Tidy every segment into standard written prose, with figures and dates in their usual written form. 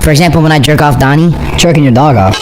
For example, when I jerk off Donnie, jerking your dog off.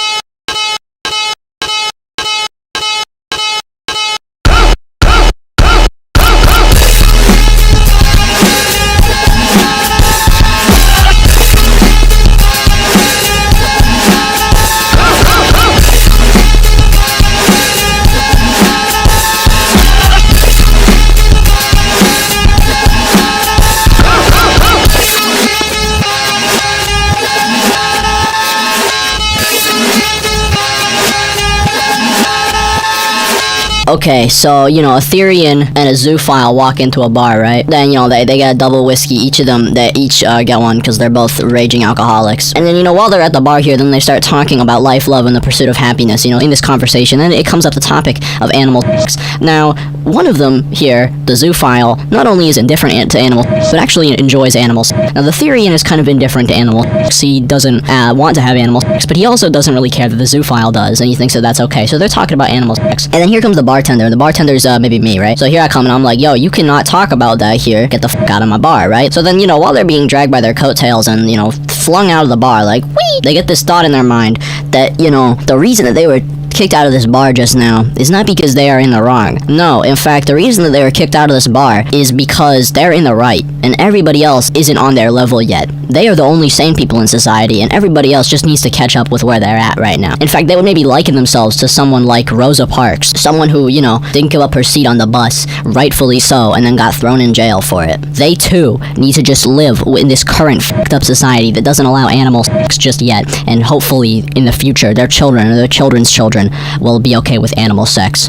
Okay, so, you know, a therian and a zoophile walk into a bar, right? Then, you know, they get a double whiskey, each of them, they each get one, because they're both raging alcoholics. And then, you know, while they're at the bar here, then they start talking about life, love, and the pursuit of happiness, you know, in this conversation, and it comes up the topic of animal sex. Now, one of them here, the zoophile, not only is indifferent to animal sex, but actually enjoys animals. Now, the therian is kind of indifferent to animal sex. He doesn't want to have animal sex, but he also doesn't really care that the zoophile does, and he thinks that that's okay. So they're talking about animal sex. And then here comes the bartender, and the bartender's maybe me, right? So here I come, and I'm like, yo, you cannot talk about that here. Get the fuck out of my bar, right? So then, you know, while they're being dragged by their coattails and, you know, flung out of the bar, like, whee! They get this thought in their mind that, you know, the reason that they were kicked out of this bar just now is not because they are in the wrong. No, in fact, the reason that they were kicked out of this bar is because they're in the right, and everybody else isn't on their level yet. They are the only sane people in society, and everybody else just needs to catch up with where they're at right now. In fact, they would maybe liken themselves to someone like Rosa Parks, someone who, you know, didn't give up her seat on the bus, rightfully so, and then got thrown in jail for it. They, too, need to just live in this current fucked up society that doesn't allow animal sex just yet, and hopefully, in the future, their children or their children's children will be okay with animal sex.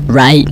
Right?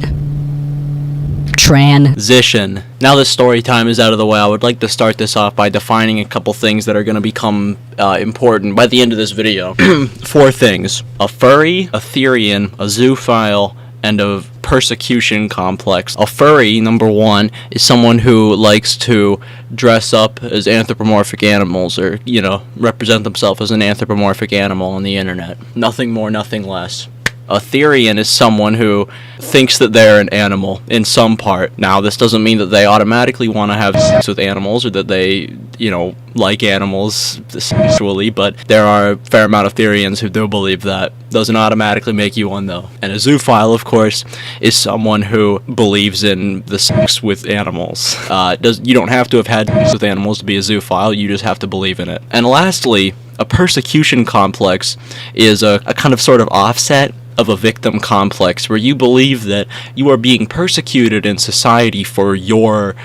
Transition. Now that story time is out of the way, I would like to start this off by defining a couple things that are going to become important by the end of this video. 4 things. A furry, a therian, a zoophile, and a persecution complex. A furry, number 1, is someone who likes to dress up as anthropomorphic animals, or, you know, represent themselves as an anthropomorphic animal on the internet. Nothing more, nothing less. A therian is someone who thinks that they're an animal in some part. Now, this doesn't mean that they automatically want to have sex with animals, or that they, you know, like animals sexually, but there are a fair amount of therians who do believe that. Doesn't automatically make you one, though. And a zoophile, of course, is someone who believes in the sex with animals. You don't have to have had sex with animals to be a zoophile, you just have to believe in it. And lastly, a persecution complex is a kind of sort of offset of a victim complex, where you believe that you are being persecuted in society for your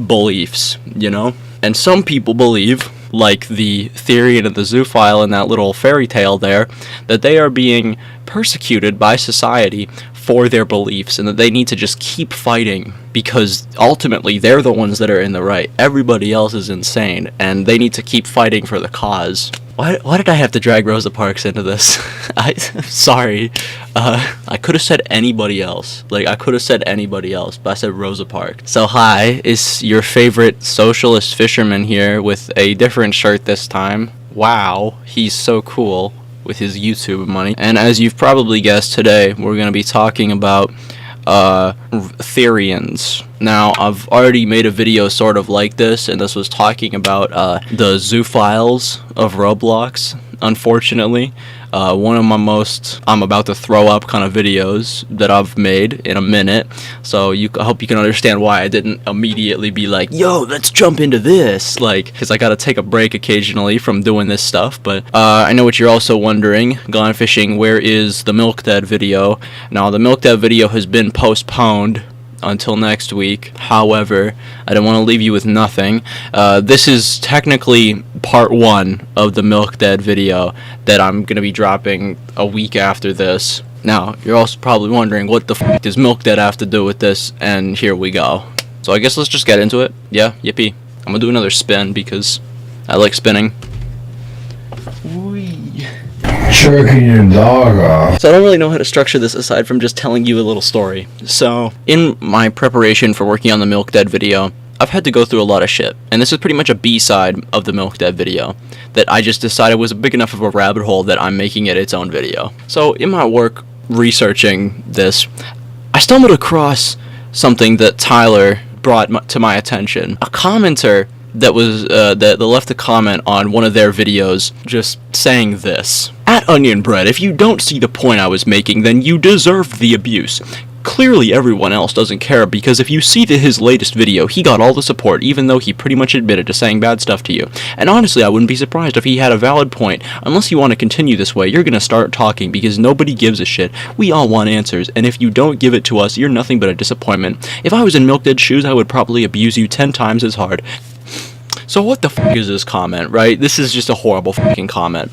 beliefs, you know? And some people believe, like the therian and the zoophile in that little fairy tale there, that they are being persecuted by society for their beliefs, and that they need to just keep fighting, because ultimately they're the ones that are in the right. Everybody else is insane, and they need to keep fighting for the cause. Why did I have to drag Rosa Parks into this? I'm sorry. I could have said anybody else. Like, I could have said anybody else, but I said Rosa Parks. So hi, it's your favorite socialist fisherman here with a different shirt this time. Wow, he's so cool with his YouTube money. And as you've probably guessed, today we're going to be talking about therians. Now, I've already made a video sort of like this, and this was talking about the zoophiles of Roblox, unfortunately. One of my most I'm about to throw up kind of videos that I've made in a minute, so I hope you can understand why I didn't immediately be like, yo, let's jump into this, like, because I gotta take a break occasionally from doing this stuff. But I know what you're also wondering, Gone Fishing, where is the Milk Dad video? Now, the Milk Dad video has been postponed until next week. However, I don't want to leave you with nothing. This is technically part 1 of the Milk Dad video that I'm going to be dropping a week after this. Now, you're also probably wondering, what the f*** does Milk Dad have to do with this? And here we go. So I guess let's just get into it. Yeah, yippee. I'm going to do another spin because I like spinning. Jerking your dog off. So I don't really know how to structure this aside from just telling you a little story. So, in my preparation for working on the Milk Dad video, I've had to go through a lot of shit. And this is pretty much a B-side of the Milk Dad video that I just decided was big enough of a rabbit hole that I'm making it its own video. So, in my work researching this, I stumbled across something that Tyler brought to my attention. A commenter that left a comment on one of their videos just saying this. At Onion Bread, if you don't see the point I was making, then you deserved the abuse. Clearly everyone else doesn't care, because if you see his latest video, he got all the support, even though he pretty much admitted to saying bad stuff to you. And honestly, I wouldn't be surprised if he had a valid point. Unless you want to continue this way, you're gonna start talking, because nobody gives a shit. We all want answers, and if you don't give it to us, you're nothing but a disappointment. If I was in MilkDead's shoes, I would probably abuse you 10 times as hard. So what the fuck is this comment, right? This is just a horrible fucking comment.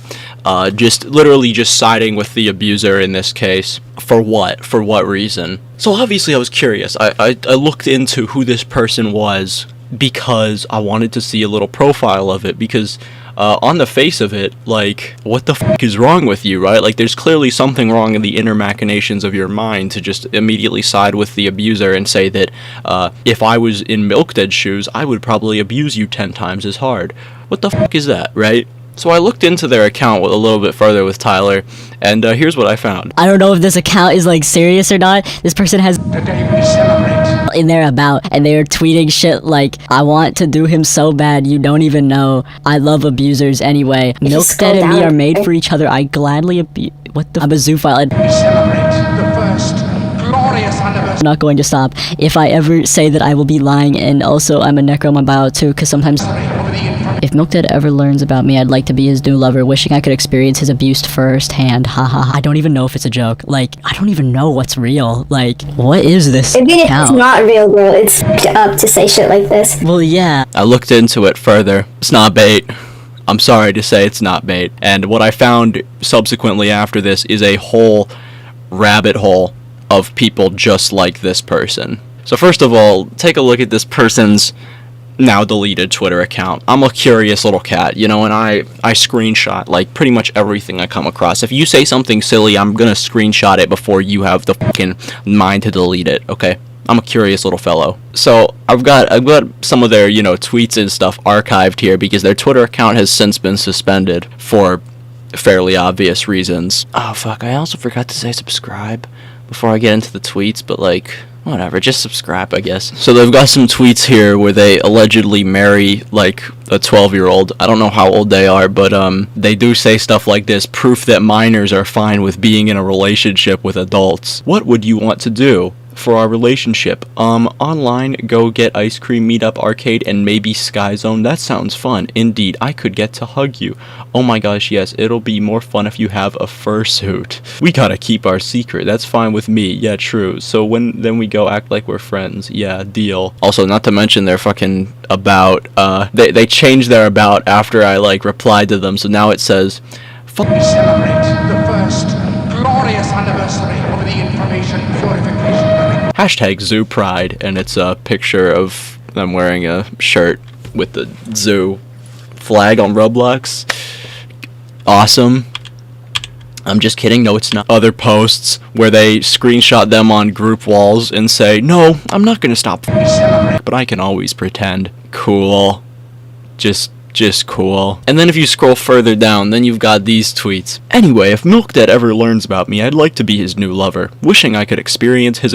Just literally just siding with the abuser in this case. For what? For what reason? So obviously I was curious. I looked into who this person was because I wanted to see a little profile of it, because on the face of it, like, what the fuck is wrong with you, right? Like, there's clearly something wrong in the inner machinations of your mind to just immediately side with the abuser and say that if I was in MilkDead's shoes, I would probably abuse you 10 times as hard. What the fuck is that, right? So I looked into their account a little bit further with Tyler, and here's what I found. I don't know if this account is, like, serious or not. This person has The day we celebrate. in their about, and they're tweeting shit like, I want to do him so bad you don't even know. I love abusers anyway. MilkDead and me are made for each other. I gladly what the I'm a zoophile and We celebrate the first glorious anniversary. I'm not going to stop if I ever say that I will be lying. And also I'm a necro on my bio too, because sometimes Over the infamy. if MilkDead ever learns about me, I'd like to be his new lover, wishing I could experience his abuse firsthand. Haha. I don't even know if it's a joke. Like, I don't even know what's real. Like, what is this Maybe it's account? not real, girl. It's up to say shit like this. Well, yeah. I looked into it further. It's not bait. I'm sorry to say it's not bait. And what I found subsequently after this is a whole rabbit hole of people just like this person. So first of all, take a look at this person's now deleted Twitter account. I'm a curious little cat, you know, and I screenshot like pretty much everything I come across. If you say something silly, I'm gonna screenshot it before you have the fucking mind to delete it, okay? I'm a curious little fellow. So I've got some of their, you know, tweets and stuff archived here because their Twitter account has since been suspended for fairly obvious reasons. Oh fuck, I also forgot to say subscribe before I get into the tweets, but like, whatever, just subscribe, I guess. So they've got some tweets here where they allegedly marry, like, a 12-year-old. I don't know how old they are, but, they do say stuff like this: proof that minors are fine with being in a relationship with adults. What would you want to do for our relationship? Online, go get ice cream, meet up, arcade, and maybe Sky Zone. That sounds fun. Indeed, I could get to hug you. Oh my gosh, yes, it'll be more fun if you have a fursuit. We gotta keep our secret. That's fine with me. Yeah, true. So then we go act like we're friends. Yeah, deal. Also, not to mention their fucking about. They changed their about after I, like, replied to them, so now it says, We celebrate the first glorious anniversary of the information purification. hashtag Zoo Pride, and it's a picture of them wearing a shirt with the zoo flag on Roblox. Awesome. I'm just kidding, no it's not. Other posts where they screenshot them on group walls and say, no, I'm not gonna stop, We celebrate. but I can always pretend. Cool. Just cool. And then if you scroll further down, then you've got these tweets. Anyway, if MilkDead ever learns about me, I'd like to be his new lover, wishing I could experience his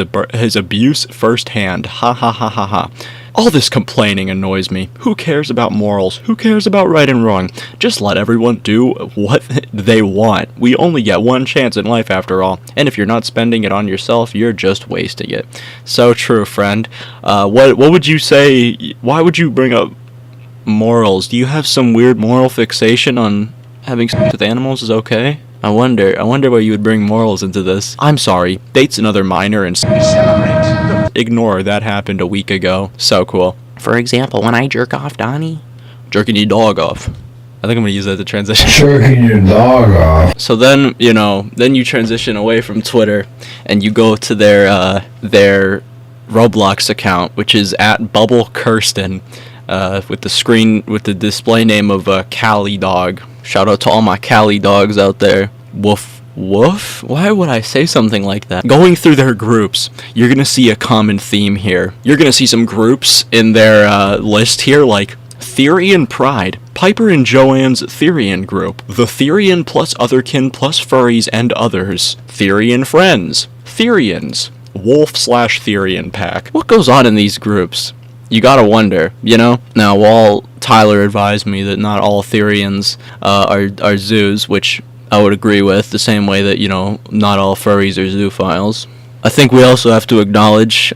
abuse firsthand. Ha ha ha ha ha. All this complaining annoys me. Who cares about morals? Who cares about right and wrong? Just let everyone do what they want. We only get one chance in life after all, and if you're not spending it on yourself, you're just wasting it. So true, friend. What would you say? Why would you bring up morals? Do you have some weird moral fixation on having sex with animals is okay? I wonder why you would bring morals into this. I'm sorry, date's another minor and We celebrate the ignore that happened a week ago. So cool. For example, when I jerk off Donnie, jerking your dog off. I think I'm gonna use that as a transition. Jerking your dog off. So then, you know, then you transition away from Twitter and you go to their Roblox account, which is at Bubble Kirsten. With the display name of Cali Dog. Shout out to all my Cali dogs out there. Woof. Woof? Why would I say something like that? Going through their groups, you're gonna see a common theme here. You're gonna see some groups in their list here, like Therian Pride, Piper and Joanne's Therian group, the Therian plus Otherkin plus Furries and others, Therian Friends, Therians, Wolf/Therian Pack. What goes on in these groups? you gotta wonder, you know? Now, while Tyler advised me that not all therians are zoos, which I would agree with, the same way that, you know, not all furries are zoophiles, I think we also have to acknowledge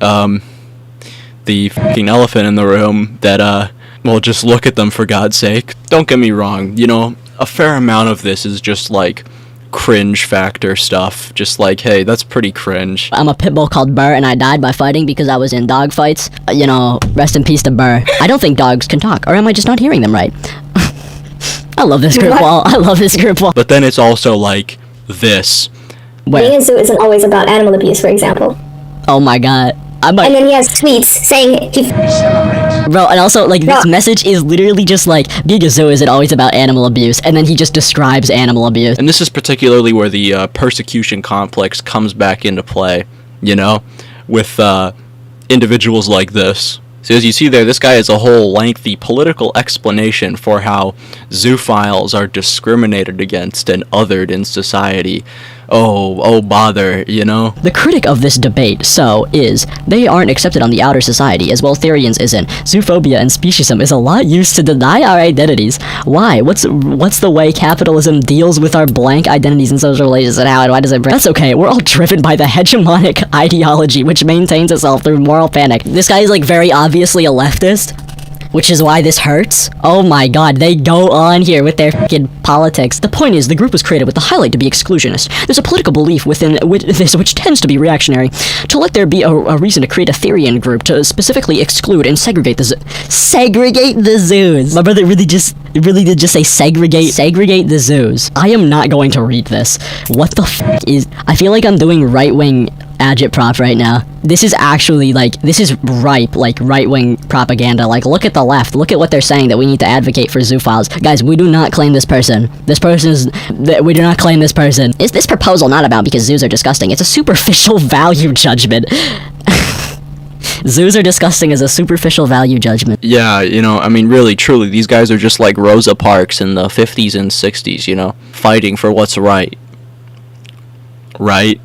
the fucking elephant in the room that, well, just look at them for God's sake. Don't get me wrong, you know, a fair amount of this is just like cringe factor stuff. Just like, hey, that's pretty cringe. I'm a pit bull called Burr, and I died by fighting because I was in dog fights. You know, rest in peace to Burr. I don't think dogs can talk, or am I just not hearing them right? I love this group wall. I love this group wall. But then it's also like this. Being a zoo isn't always about animal abuse, for example. Oh my god. And then he has tweets saying he Bro, and also, like, this message is literally just like, being a zoo isn't always about animal abuse, and then he just describes animal abuse. And this is particularly where the persecution complex comes back into play, you know, with individuals like this. So as you see there, this guy has a whole lengthy political explanation for how zoophiles are discriminated against and othered in society. Oh bother, you know? The critic of this debate, is, they aren't accepted on the outer society, as well therians isn't. Zoophobia and speciesism is a lot used to deny our identities. Why? What's the way capitalism deals with our blank identities and social relations, and how and why does it break? That's okay, we're all driven by the hegemonic ideology, which maintains itself through moral panic. This guy is, like, very obviously a leftist, which is why this hurts. Oh my god, they go on here with their fucking politics. The point is, the group was created with the highlight to be exclusionist. There's a political belief within this which tends to be reactionary. To let there be a reason to create a therian group to specifically exclude and segregate the zoos. My brother really did just say segregate the zoos. I am not going to read this. What the f is... I feel like I'm doing right-wing agitprop right now. This is actually, like, this is ripe, like, right-wing propaganda. Like, look at the left. Look at what they're saying, that we need to advocate for zoophiles. Guys, we do not claim this person. We do not claim this person. Is this proposal not about because zoos are disgusting? It's a superficial value judgment. Zoos are disgusting as a superficial value judgment. Yeah, you know, I mean, really, truly, these guys are just like Rosa Parks in the 50s and 60s, you know? Fighting for what's right. Right?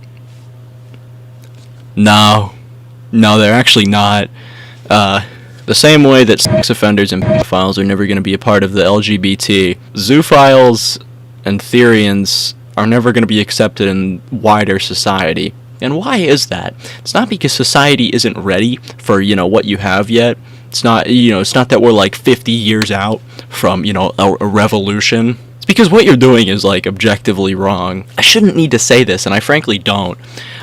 No, they're actually not. The same way that sex offenders and pedophiles are never going to be a part of the LGBT, zoophiles and therians are never going to be accepted in wider society. And why is that? It's not because society isn't ready for, you know, what you have yet. It's not, you know, it's not that we're like 50 years out from, you know, a revolution. It's because what you're doing is, like, objectively wrong. I shouldn't need to say this, and I frankly don't.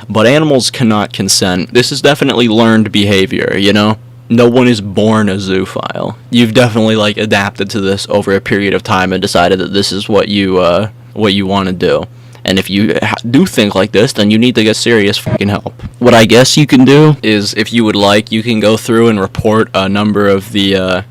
But animals cannot consent. This is definitely learned behavior, you know? No one is born a zoophile. You've definitely, like, adapted to this over a period of time and decided that this is what you want to do. And if you do think like this, then you need to get serious fucking help. What I guess you can do is, if you would like, you can go through and report a number of the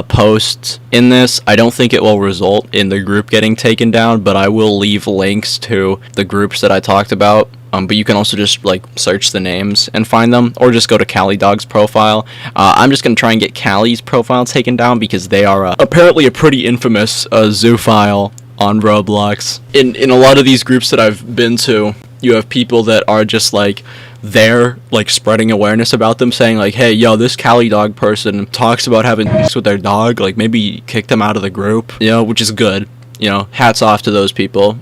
posts in this. I don't think it will result in the group getting taken down, but I will leave links to the groups that I talked about. But you can also just, like, search the names and find them, or just go to Cali Dog's profile. I'm just gonna try and get Cali's profile taken down because they are apparently a pretty infamous zoophile on Roblox. In a lot of these groups that I've been to, you have people that are just, like, they're, like, spreading awareness about them, saying, like, hey, yo, this Cali Dog person talks about having sex with their dog, like, maybe kick them out of the group, you know, which is good. You know, hats off to those people.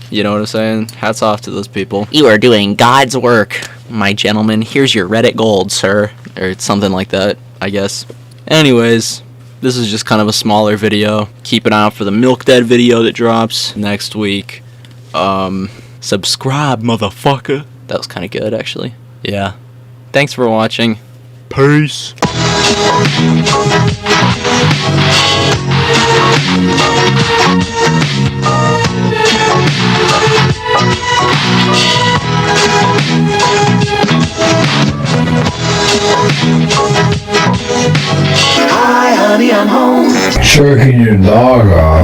You know what I'm saying? Hats off to those people. You are doing God's work, my gentleman. Here's your Reddit gold, sir. Or something like that, I guess. Anyways, this is just kind of a smaller video. Keep an eye out for the Milk Dead video that drops next week. Subscribe, motherfucker. That was kind of good, actually. Yeah. Thanks for watching. Peace. Hi, honey, I'm home. Jerking your dog off.